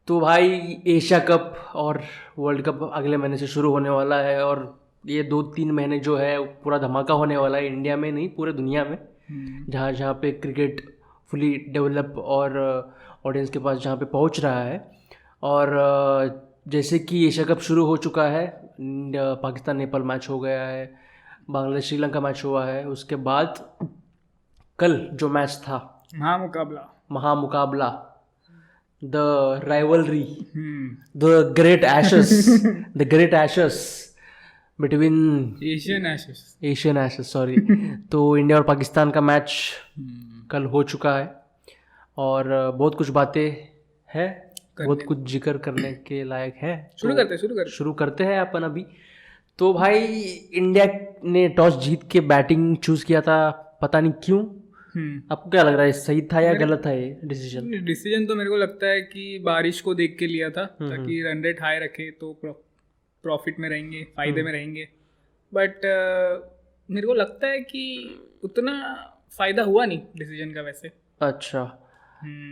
तो भाई Asia cup और वर्ल्ड कप अगले महीने से शुरू होने वाला है और ये 2-3 महीने जो है पूरा धमाका होने वाला है, इंडिया में नहीं पूरे दुनिया में। जहाँ जहाँ पे क्रिकेट फुली डेवलप और ऑडियंस के पास जहाँ पे पहुँच रहा है। और जैसे कि एशिया कप शुरू हो चुका है, पाकिस्तान नेपाल मैच हो गया है, बांग्लादेश श्रीलंका मैच हुआ है, उसके बाद कल जो मैच था महामुकाबला, the rivalry, the great Ashes between Asian Ashes sorry तो इंडिया और पाकिस्तान का मैच कल हो चुका है और बहुत कुछ बातें हैं, बहुत कुछ जिक्र करने के लायक है। शुरू करते हैं अपन अभी। तो भाई इंडिया ने टॉस जीत के बैटिंग चूज किया था, पता नहीं क्यों। आपको क्या लग रहा है, सही था या गलत था ये डिसीजन? तो मेरे को लगता है कि बारिश को देख के लिया था ताकि रन रेट हाई रखे तो प्रॉफिट में रहेंगे, फायदे में रहेंगे। बट मेरे को लगता है कि उतना फायदा हुआ नहीं डिसीजन का वैसे। अच्छा,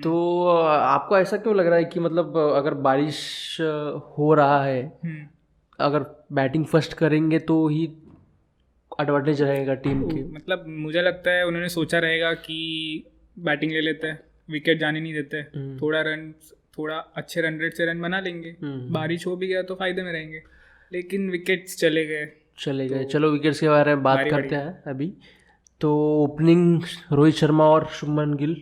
तो आपको ऐसा क्यों लग रहा है कि मतलब अगर बारिश हो रहा है, अगर बैटिंग फर्स्ट करेंगे तो ही एडवांटेज रहेगा टीम की? मतलब मुझे लगता है उन्होंने सोचा रहेगा कि बैटिंग ले लेते हैं, विकेट जाने नहीं देते, थोड़ा अच्छे रन रेट से रन बना लेंगे, बारिश हो भी गया तो फायदे में रहेंगे। लेकिन विकेट्स चले गए। चलो विकेट्स के बारे में बात करते हैं अभी। तो ओपनिंग रोहित शर्मा और शुभमन गिल।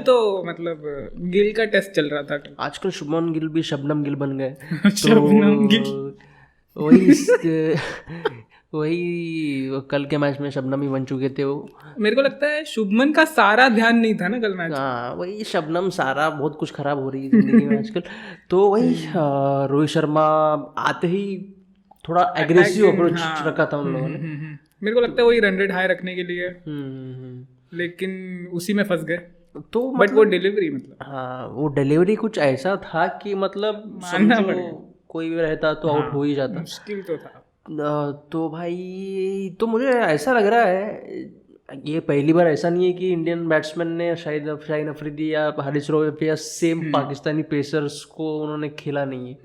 तो मतलब गिल का टेस्ट चल रहा था आजकल शुभमन गिल भी शबनम गिल बन गए शबनम गिल वही कल के मैच में शबनम ही बन चुके थे वो। मेरे को लगता है शुभमन का सारा ध्यान नहीं था ना कल मैच। हाँ, वही शबनम सारा बहुत कुछ खराब हो रही है जिंदगी में आजकल। तो वही रोहित शर्मा आते ही थोड़ा एग्रेसिव अप्रोच रखा था उन लोगों ने। मेरे को लगता है वही रन रेट हाई रखने के लिए, लेकिन उसी में फंस गए। तो बट वो डिलीवरी वो डिलीवरी कुछ ऐसा था कि मतलब समझो कोई भी रहता तो आउट हो ही जाता। मुश्किल तो था। तो भाई तो मुझे ऐसा लग रहा है ये पहली बार ऐसा नहीं है कि इंडियन बैट्समैन ने शाहिद अफरीदी या हारिस रऊफ या सेम पाकिस्तानी पेसर्स को उन्होंने खेला नहीं है।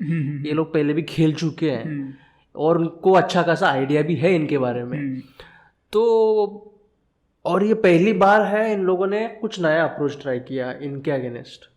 ये लोग पहले भी खेल चुके हैं और उनको अच्छा खासा आइडिया भी है इनके बारे में। तो और ये पहली बार है इन लोगों ने कुछ नया अप्रोच ट्राई किया इनके अगेंस्ट।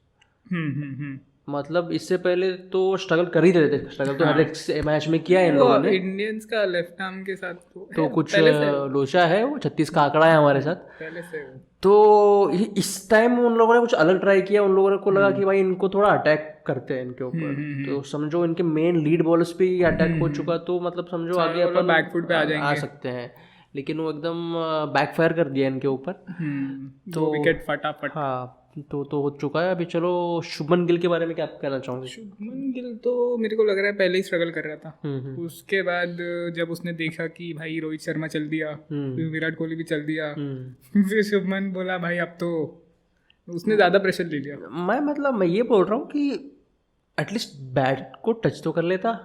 मतलब इससे पहले तो स्ट्रगल कर ही रहे थे, स्ट्रगल तो हर एक मैच में किया है इन लोगों ने। इंडियंस का लेफ्ट आर्म के साथ तो कुछ लोचा है, वो 36 का आंकड़ा है हमारे साथ पहले से। तो इस टाइम उन लोगों ने कुछ अलग ट्राई किया। उन लोगों को लगा कि भाई इनको थोड़ा अटैक करते हैं इनके ऊपर। तो समझो इनके मेन लीड बॉलर्स पे ही अटैक हो चुका, तो मतलब समझो आगे अपन बैकफुट पे आ सकते हैं। लेकिन वो एकदम बैकफायर कर दिया इनके ऊपर। तो विकेट फटाफट। हाँ, तो हो चुका है। अभी चलो शुभमन गिल के बारे में क्या कहना चाहोगे? शुभमन गिल तो मेरे को लग रहा है पहले ही स्ट्रगल कर रहा था। उसके बाद जब उसने देखा कि भाई रोहित शर्मा चल दिया, विराट कोहली भी चल दिया, फिर शुभमन बोला भाई अब तो उसने ज़्यादा प्रेशर ले लिया। मैं ये बोल रहा हूँ कि एटलीस्ट बैट को टच तो कर लेता।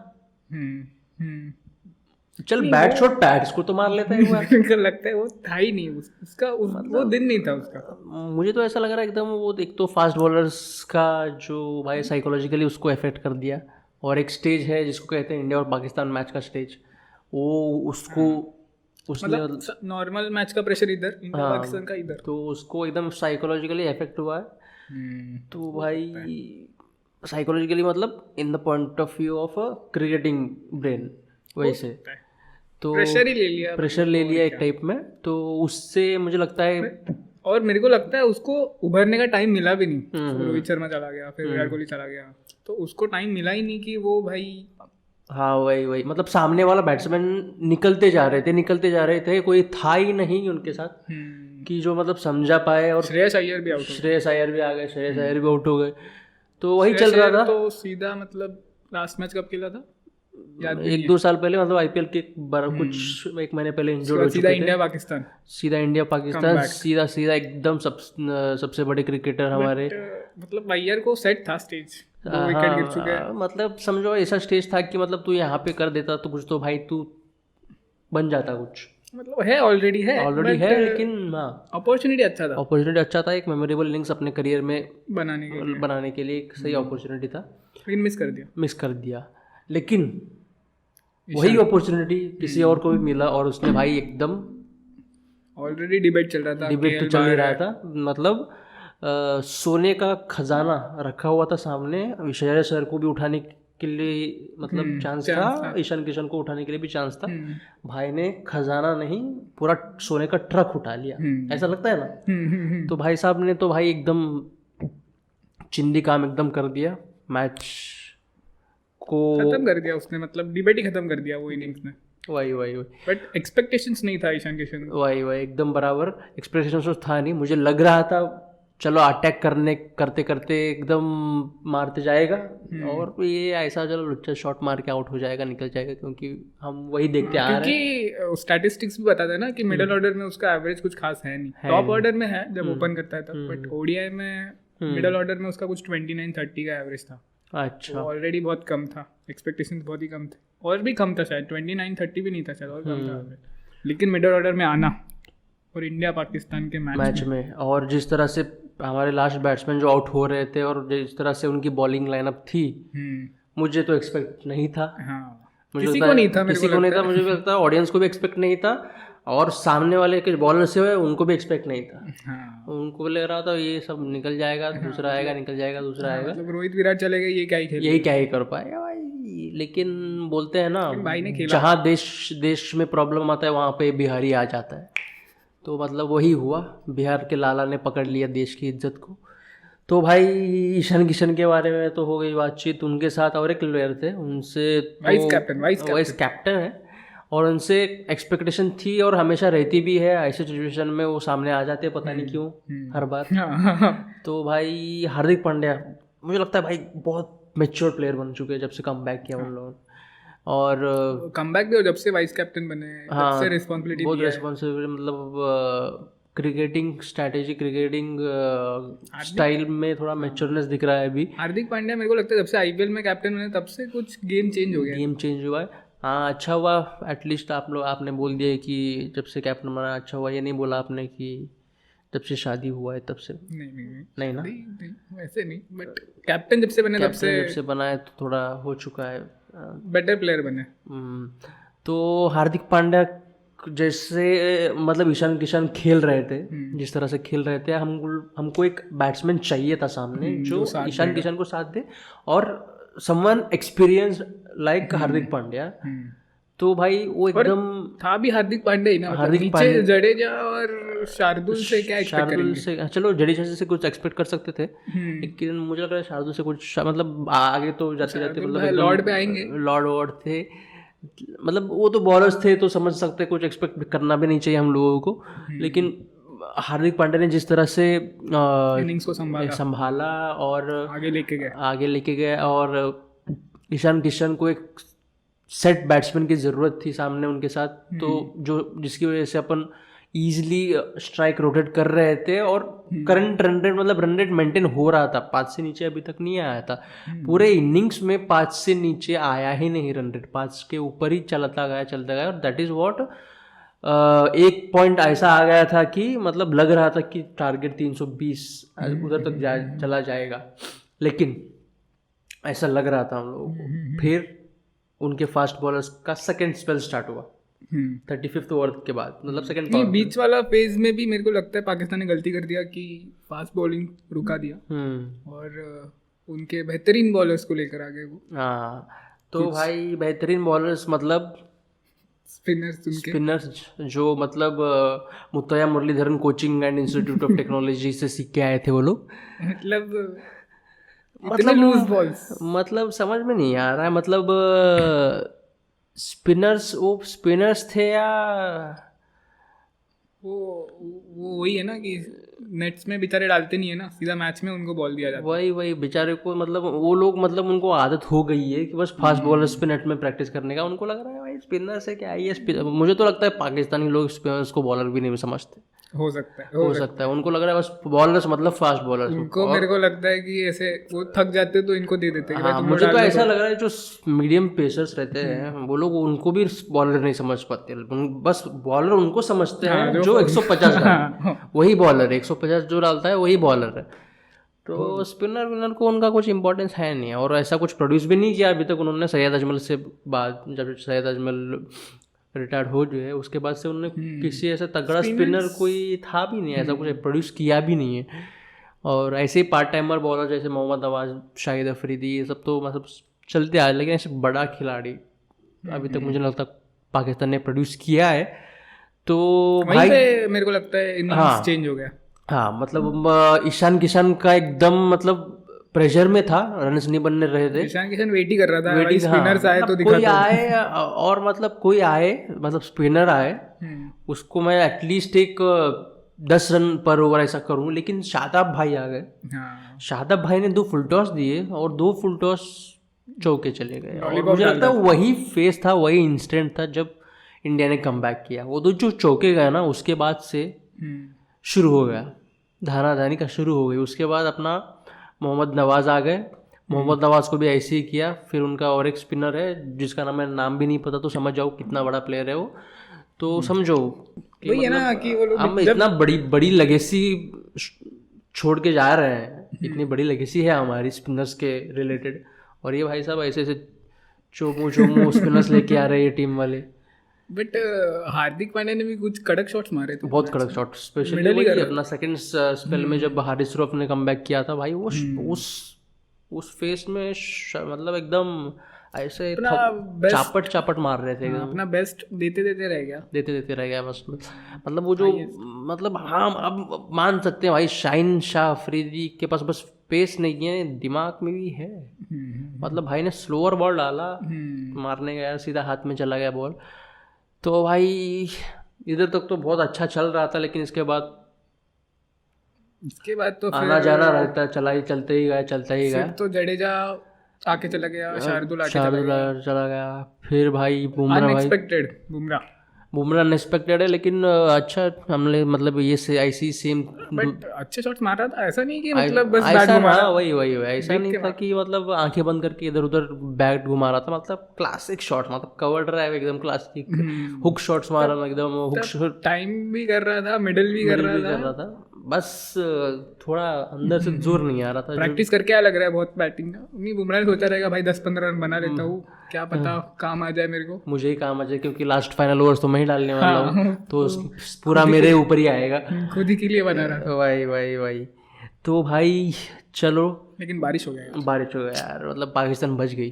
चल बैट शॉट पैड्स को तो मार लेता है एक बार। मेरे को लगता है वो था ही नहीं उसका वो दिन नहीं था उसका। मुझे तो ऐसा लग रहा है एकदम वो एक तो फास्ट बॉलर्स का जो भाई साइकोलॉजिकली उसको इफेक्ट कर दिया। और एक स्टेज है जिसको कहते हैं इंडिया और पाकिस्तान मैच का स्टेज, वो उसको उसने नॉर्मल मैच का प्रेशर इधर, इंडिया पाकिस्तान का इधर, तो उसको एकदम साइकोलॉजिकली इफेक्ट हुआ है। तो भाई साइकोलॉजिकली मतलब in the point of view of a cricketing brain वैसे तो प्रेशर ले लिया एक टाइप में। तो उससे मुझे लगता है, और मेरे को लगता है उसको उभरने का टाइम मिला भी नहीं। रोहित शर्मा चला गया, फिर विराट कोहली चला गया, तो उसको टाइम मिला ही नहीं कि वो भाई। हाँ वही मतलब सामने वाला बैट्समैन निकलते जा रहे थे, कोई था ही नहीं उनके साथ कि जो मतलब समझा पाए। और श्रेयस अय्यर भी आ गए, श्रेयस अय्यर भी आउट हो गए। तो वही चल रहा था। तो सीधा मतलब लास्ट मैच कब खेला था? 1-2 साल पहले, मतलब आईपीएल के कुछ 1 महीने पहले इंजर्ड हो चुके थे। सीधा इंडिया पाकिस्तान सीधा एकदम सबसे बड़े क्रिकेटर हमारे। मतलब अय्यर को सेट था स्टेज, 2 विकेट गिर चुके हैं। मतलब समझो ऐसा स्टेज था कि मतलब तू यहाँ पे कर देता तो कुछ तो भाई तू बन जाता कुछ। मतलब है ऑलरेडी है, लेकिन हाँ अपॉर्चुनिटी अच्छा था अपॉर्चुनिटी अच्छा था, एक मेमोरेबल इनिंग्स अपने करियर में बनाने के लिए एक सही अपॉर्चुनिटी था, लेकिन मिस कर दिया। लेकिन वही अपॉर्चुनिटी किसी और को भी मिला और उसने भाई एकदम ऑलरेडी डिबेट चल चल ही रहा था, मतलब सोने का खजाना रखा हुआ था सामने, विश्वेश्वर सर को भी उठाने के लिए मतलब चांस था, ईशान किशन को उठाने के लिए भी चांस था, भाई ने खजाना नहीं पूरा सोने का ट्रक उठा लिया, ऐसा लगता है ना। तो भाई साहब ने तो भाई एकदम चिंदी काम एकदम कर दिया, मैच को खत्म कर दिया उसने, मतलब डिबेट ही खत्म कर दिया वो इनिंग्स में। वही बट एक्सपेक्टेशंस नहीं था ईशान किशन, वही एकदम बराबर एक्सपेक्टेशंस तो था नहीं, मुझे लग रहा था चलो अटैक करते करते एकदम मारते जाएगा और ये ऐसा चलो लुच्चा शॉट मार के आउट हो जाएगा, निकल जाएगा, क्योंकि हम वही देखते आ रहे हैं, क्योंकि स्टैटिस्टिक्स भी बताते हैं ना कि मिडिल ऑर्डर में उसका एवरेज कुछ खास है नहीं, टॉप ऑर्डर में है जब ओपन करता है तब, बट ओडीआई में मिडिल ऑर्डर में उसका कुछ 29-30 का एवरेज था। अच्छा, ऑलरेडी बहुत कम था, एक्सपेक्टेशंस बहुत ही कम थे, और भी कम था शायद 29-30 भी नहीं था शायद, और कम था, लेकिन मिडिल ऑर्डर में आना और इंडिया पाकिस्तान के मैच में और जिस तरह से हमारे लास्ट बैट्समैन जो आउट हो रहे थे और जिस तरह से उनकी बॉलिंग लाइनअप थी, मुझे तो एक्सपेक्ट नहीं था, किसी को नहीं था, मुझे लगता है ऑडियंस को भी एक्सपेक्ट नहीं था और सामने वाले के बॉलर से हुए उनको भी एक्सपेक्ट नहीं था। उनको लग रहा था ये सब निकल जाएगा, दूसरा आएगा, निकल जाएगा, दूसरा आएगा, मतलब रोहित विराट चले गए, ये क्या ही कर पाएगा भाई। लेकिन बोलते हैं ना, जहाँ देश में प्रॉब्लम आता है वहाँ पे बिहारी आ जाता है, तो मतलब वही हुआ, बिहार के लाला ने पकड़ लिया देश की इज्जत को। तो भाई ईशान किशन के बारे में तो हो गई बातचीत, उनके साथ और एक प्लेयर थे, उनसे वाइस कैप्टन है और उनसे एक्सपेक्टेशन थी और हमेशा रहती भी है, ऐसे सिचुएशन में वो सामने आ जाते हैं, पता नहीं क्यों हर बार। तो भाई हार्दिक पांड्या मुझे लगता है भाई बहुत मैच्योर प्लेयर बन चुके हैं जब से कम बैक किया उन लोगों ने, और कमबैक भी, और जब से वाइस कैप्टन बने तब से रिस्पांसिबिलिटी बहुत रिस्पांसिबिलिटी, मतलब क्रिकेटिंग स्ट्रैटेजी, क्रिकेटिंग स्टाइल में थोड़ा मैच्योरनेस दिख रहा है अभी। हार्दिक पांड्या मेरे को लगता है जब से आईपीएल में कैप्टन बने तब से कुछ गेम चेंज हुआ है। हाँ अच्छा हुआ, एटलीस्ट आपने बोल दिया कि जब से कैप्टन बना अच्छा हुआ, ये नहीं बोला आपने कि जब से शादी हुआ है तब से। नहीं ना, वैसे नहीं, बट कैप्टन जब से बना है तो थोड़ा हो चुका है, बेटर प्लेयर बने। तो हार्दिक पांड्या जैसे मतलब ईशान किशन खेल रहे थे, जिस तरह से खेल रहे थे, हमको एक बैट्समैन चाहिए था सामने जो ईशान किशन को साथ दे और someone experience like Hardik Pandya. तो भाई वो एकदम था भी हार्दिक पांड्या ही ना, हार्दिक पांड्या, जडेजा और शार्दुल से क्या एक्सपेक्ट करेंगे? चलो जडेजा से कुछ एक्सपेक्ट कर सकते थे, लेकिन मुझे लग रहा है शार्दुल से कुछ मतलब आगे तो जाते मतलब लॉर्ड पे आएंगे, लॉर्ड थे, मतलब वो तो बॉलर्स थे तो समझ सकते, कुछ एक्सपेक्ट करना भी नहीं चाहिए हम लोगों को, लेकिन हार्दिक पांड्या ने जिस तरह से इनिंग्स को संभाला और आगे लेके गए और ईशान किशन को एक सेट बैट्समैन की ज़रूरत थी सामने उनके साथ, तो जिसकी वजह से अपन ईजिली स्ट्राइक रोटेट कर रहे थे और करंट रन रेट मेंटेन हो रहा था, 5 से नीचे अभी तक नहीं आया था, पूरे इनिंग्स में 5 से नीचे आया ही नहीं रन रेट, 5 के ऊपर ही चलता गया और दैट इज़ व्हाट एक पॉइंट ऐसा आ गया था कि मतलब लग रहा था कि टारगेट 320 उधर तक चला जाएगा, लेकिन ऐसा लग रहा था हम लोगों को। फिर उनके फास्ट बॉलर्स का सेकंड स्पेल स्टार्ट हुआ 35th ओवर के बाद, मतलब सेकंड बीच वाला फेज में भी मेरे को लगता है पाकिस्तान ने गलती कर दिया कि फास्ट बॉलिंग रुका दिया और उनके बेहतरीन बॉलर्स को लेकर आ गए वो। हाँ तो भाई बेहतरीन बॉलर्स मतलब स्पिनर्स जो मतलब Muttiah Muralitharan coaching and institute of technology से सीख के आए थे वो लोग, लूज बॉल्स, मतलब समझ में नहीं आ रहा है, मतलब स्पिनर्स थे या वो वही है ना कि नेट्स में बेचारे डालते नहीं है ना, सीधा मैच में उनको बॉल दिया जाता है। वही बेचारे को मतलब वो लोग मतलब उनको आदत हो गई है कि बस फास्ट बॉलर्स पे नेट में प्रैक्टिस करने का, उनको लग रहा है भाई स्पिनर से क्या है, मुझे तो लगता है पाकिस्तानी लोग स्पिनर्स को बॉलर भी नहीं समझते। हो सकता है हो सकता है। उनको लग रहा है बस बॉलर्स मतलब फास्ट बॉलर्स। उनको मेरे को लगता है कि ऐसे वो थक जाते तो इनको दे देते कि भाई हाँ, तुम मुझे लोग तो डाल ऐसा दो। लग रहा है जो मीडियम पेसर्स रहते हैं वो लोग उनको भी बॉलर नहीं समझ पाते। बस बॉलर उनको समझते हाँ, हैं जो जो 150 डाले, हाँ, वही बॉलर 150 जो डालता है वही बॉलर है। तो स्पिनर विनर को उनका कुछ इंपॉर्टेंस है नहीं, और ऐसा कुछ प्रोड्यूस भी नहीं किया अभी तक उन्होंने। सैयद अजमल से बाद, जब सैयद अजमल रिटायर्ड हो जो है उसके बाद से उन्होंने किसी ऐसा तगड़ा स्पिनर कोई था भी नहीं, ऐसा कुछ प्रोड्यूस किया भी नहीं है। और ऐसे ही पार्ट टाइमर बॉलर जैसे मोहम्मद नवाज, शाहिद अफरीदी, ये सब तो मतलब चलते आ, लेकिन ऐसे बड़ा खिलाड़ी अभी तक मुझे लगता पाकिस्तान ने प्रोड्यूस किया है। तो वहीं भाई पे मेरे को लगता है इनिंग्स हाँ। चेंज हो गया। हाँ मतलब ईशान किशन का एकदम मतलब प्रेशर में था, रन्स नहीं बनने रहे थे, ईशान किशन वेट ही कर रहा था भाई वेटिंग। हाँ स्पिनर्स आए तो मतलब दिखा कोई दो। आए और मतलब कोई आए, मतलब स्पिनर आए उसको मैं एटलीस्ट एक 10 रन पर ओवर ऐसा करूं, लेकिन शादाब भाई आ गए। हाँ, शादाब भाई ने 2 फुल टॉस दिए और 2 फुल टॉस चौके चले गए, और लॉलीपॉप मुझे डाल लगता है वही फेस था, वही इंस्टेंट था जब इंडिया ने कम बैक किया। वो 2 जो चौके गए ना उसके बाद से शुरू हो गया, धाराधानी का शुरू हो गई। उसके बाद अपना मोहम्मद नवाज आ गए, मोहम्मद नवाज को भी ऐसे ही किया। फिर उनका और एक स्पिनर है जिसका नाम भी नहीं पता, तो समझ जाओ कितना बड़ा प्लेयर है वो। तो समझो कि वही है ना कि वो लोग हम इतना बड़ी लेगेसी छोड़ के जा रहे हैं, इतनी बड़ी लेगेसी है हमारी स्पिनर्स के रिलेटेड, और ये भाई साहब ऐसे ऐसे चोमू स्पिनर्स लेके आ रहे हैं टीम वाले। बट हार्दिक पांड्या ने भी कुछ कड़क शॉट्स मारे थे, बहुत कड़क शॉट, स्पेशली Middle ही कर अपना सेकंड स्पेल में जब हारिस रऊफ ने कमबैक किया था भाई, वो उस फेस में मतलब एकदम ऐसे चापट मार रहे थे एकदम, अपना बेस्ट देते देते रह गया। बस। मतलब वो जो मतलब हाँ अब मान सकते हैं भाई, शाहीन शाह अफरीदी के पास बस पेस नहीं है, दिमाग में भी है। मतलब भाई ने स्लोअर बॉल डाला, मारने गया सीधा हाथ में चला गया बॉल। तो भाई इधर तक तो बहुत अच्छा चल रहा था, लेकिन इसके बाद तो आना जाना रहता है, चलते ही गया। तो जडेजा आके चला गया, शार्दुल चला गया। फिर भाई अनएक्सपेक्टेड बुमराह अनएक्सपेक्टेड है, लेकिन अच्छा हमने मतलब ये से ऐसी सेम बट अच्छे शॉट्स मार रहा था, ऐसा नहीं कि मतलब बस बैट घुमा रहा। वही ऐसा नहीं था कि मतलब आंखें बंद करके इधर उधर बैट घुमा रहा था। मतलब क्लासिक शॉट, मतलब कवर ड्राइव एकदम क्लासिक, हुक शॉट्स मारा एकदम, हुक टाइम भी कर रहा था, मिडल भी कर रहा था, बस थोड़ा अंदर से जोर नहीं आ रहा था। प्रैक्टिस करके क्या लग रहा है बहुत बैटिंग का। नहीं, बुमराह ने सोचा रहेगा भाई 10-15 रन बना लेता हूँ, क्या पता काम आ जाए, मेरे को मुझे ही काम आ जाए, क्योंकि लास्ट फाइनल ओवर्स तो मैं ही डालने वाला हूँ, तो पूरा मेरे ऊपर ही आएगा, खुद ही के लिए बना रहा। वही तो भाई चलो, लेकिन बारिश हो गया यार, मतलब पाकिस्तान बच गई।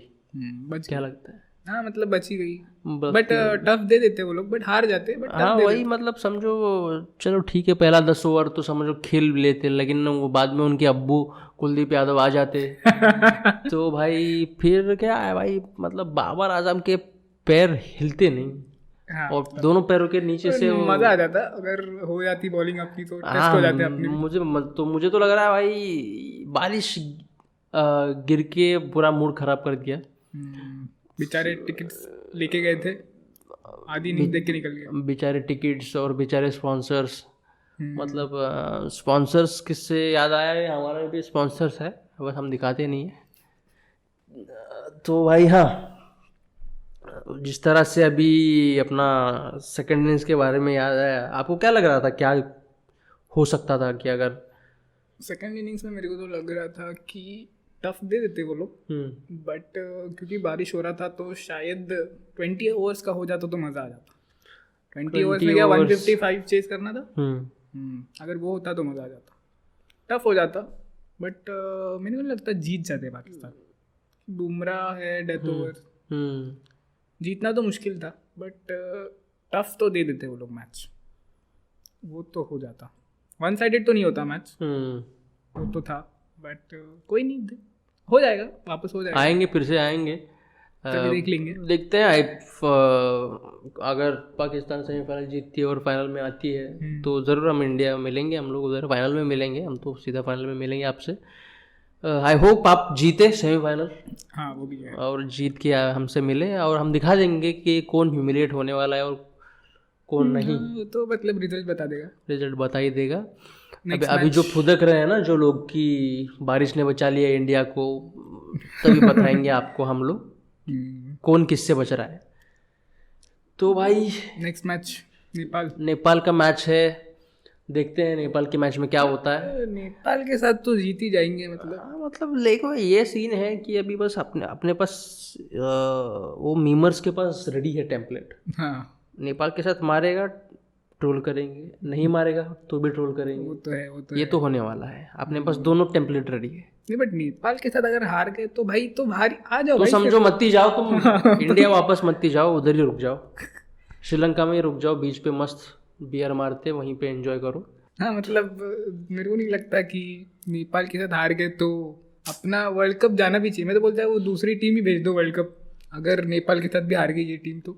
क्या लगता है? हाँ मतलब बच ही गई, बट टफ दे देते वो लोग, बट हार जाते, बट हाँ वही मतलब समझो, चलो ठीक है, पहला 10 ओवर तो समझो खेल लेते, लेकिन वो बाद में उनके अब्बू कुलदीप यादव आ जाते तो भाई फिर क्या है भाई, मतलब बाबर आजम के पैर हिलते नहीं। हाँ, और दोनों पैरों के नीचे से मजा आ जाता अगर हो जाती बॉलिंग अपनी, तो टेस्ट हो जाते अपनी। मुझे तो लग रहा है भाई बारिश गिर के पूरा मूड खराब कर दिया। बेचारे टिकट्स लेके गए थे, आधी नींद देख के निकल गए बेचारे टिकट्स और बेचारे स्पॉन्सर्स। मतलब स्पॉन्सर्स किससे याद आया है, हमारा भी स्पॉन्सर्स है, बस हम दिखाते नहीं है। तो भाई हाँ, जिस तरह से अभी अपना सेकंड इनिंग्स के बारे में याद आया, आपको क्या लग रहा था, क्या हो सकता था कि अगर सेकंड इनिंग्स में? मेरे को तो लग रहा था कि टफ दे देते वो लोग, बट क्योंकि बारिश हो रहा था तो शायद 20 ओवर्स का हो जाता तो मज़ा आ जाता। 20 ओवर्स में क्या 155 चेस करना था, अगर वो होता तो मज़ा आ जाता। टफ हो जाता, बट मेरे को लगता जीत जाते पाकिस्तान। बुमराह है, डेथ ओवर, जीतना तो मुश्किल था, बट टफ तो दे देते वो लोग मैच, वो तो हो जाता। वन साइडेड तो नहीं होता मैच, वो तो था, बट कोई नहीं, हो जाएगा, वापस हो जाएगा, आएंगे, फिर से आएंगे, देख लेंगे, देखते हैं। अगर पाकिस्तान सेमीफाइनल जीतती है और फाइनल में आती है तो ज़रूर हम इंडिया मिलेंगे, हम लोग उधर फाइनल में मिलेंगे, हम तो सीधा फाइनल में मिलेंगे आपसे। आई होप आप जीते सेमीफाइनल, हाँ वो भी है, और जीत के हमसे मिले, और हम दिखा देंगे कि कौन ह्यूमिलेट होने वाला है और कौन नहीं, वो तो मतलब रिजल्ट बता देगा। रिजल्ट बता ही देगा। अभी Next अभी जो match. फुदक रहे हैं ना जो लोग कि बारिश ने बचा लिया इंडिया को, तभी बताएंगे आपको हम लोग कौन किससे बच रहा है। तो भाई नेक्स्ट मैच नेपाल। नेपाल का मैच है, देखते हैं नेपाल के मैच में क्या होता है। नेपाल के साथ तो जीत ही जाएंगे मतलब। मतलब देखो ये सीन है कि अभी बस अपने अपने पास वो मीमर्स के पास रेडी है टेम्पलेट। हाँ नेपाल के साथ मारेगा ट्रोल करेंगे, नहीं मारेगा तो भी ट्रोल करेंगे। वो तो है, वो तो ये है। तो होने वाला है, अपने पास दोनों टेम्पलेट रेडी है। नहीं बट नेपाल के साथ अगर हार गए तो भाई तो हार आ जाओ तो भाई समझो मत ही जाओ तुम इंडिया वापस मत ही जाओ, उधर ही रुक जाओ, श्रीलंका में ही रुक जाओ, बीच पे मस्त बियर मारते वहीं पे एंजॉय करो। हाँ मतलब मेरे को नहीं लगता कि नेपाल के साथ हार गए तो अपना वर्ल्ड कप जाना भी चाहिए। मैं तो बोलता है वो दूसरी टीम ही भेज दो वर्ल्ड कप, अगर नेपाल के साथ भी हार गई ये टीम तो।